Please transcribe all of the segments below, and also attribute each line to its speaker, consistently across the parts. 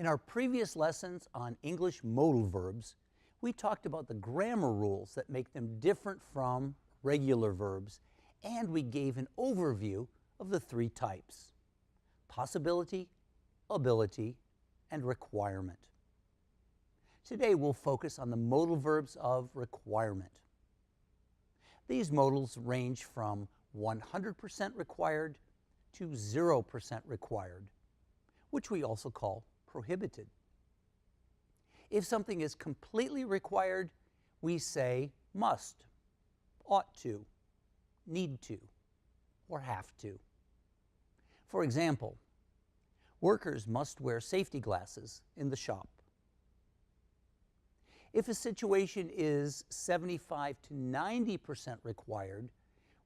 Speaker 1: our previous lessons on English modal verbs, we talked about the grammar rules that make them different from regular verbs, and we gave an overview of the three types: possibility, ability, and requirement. Today we'll focus on the modal verbs of requirement. These modals range from 100% required to 0% required, which we also call prohibited. If something is completely required, we say must, ought to, need to, or have to. For example, workers must wear safety glasses in the shop. If a situation is 75 to 90% required,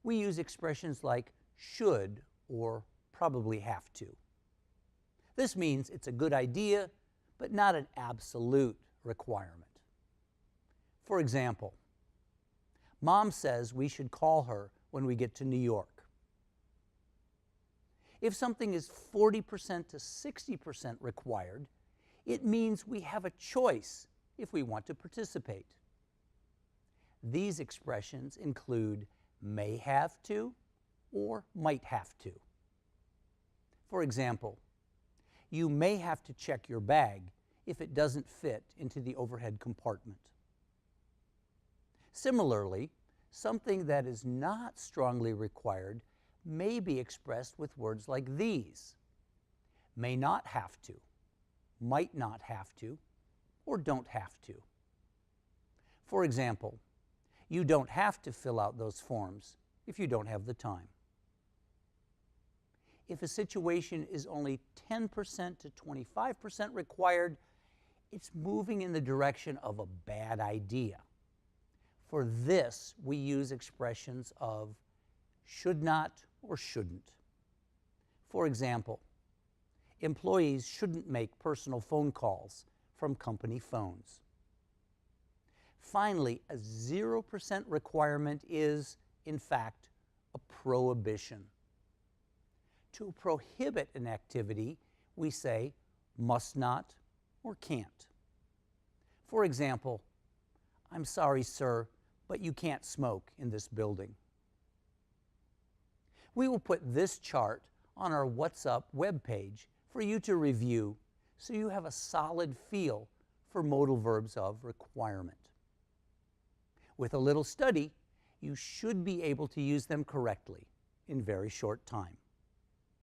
Speaker 1: we use expressions like should or probably have to. This means it's a good idea, but not an absolute requirement. For example, Mom says we should call her when we get to New York. If something is 40% to 60% required, it means we have a choice if we want to participate. These expressions include may have to or might have to. For example, you may have to check your bag if it doesn't fit into the overhead compartment. Similarly, something that is not strongly required may be expressed with words like these: may not have to, might not have to, or don't have to. For example, you don't have to fill out those forms if you don't have the time. If a situation is only 10% to 25% required, it's moving in the direction of a bad idea. For this, we use expressions of should not or shouldn't. For example, employees shouldn't make personal phone calls from company phones. Finally, a 0% requirement is, in fact, a prohibition. To prohibit an activity, we say must not or can't. For example, I'm sorry, sir, but you can't smoke in this building. We will put this chart on our What's Up webpage for you to review so you have a solid feel for modal verbs of requirement. With a little study, you should be able to use them correctly in very short time.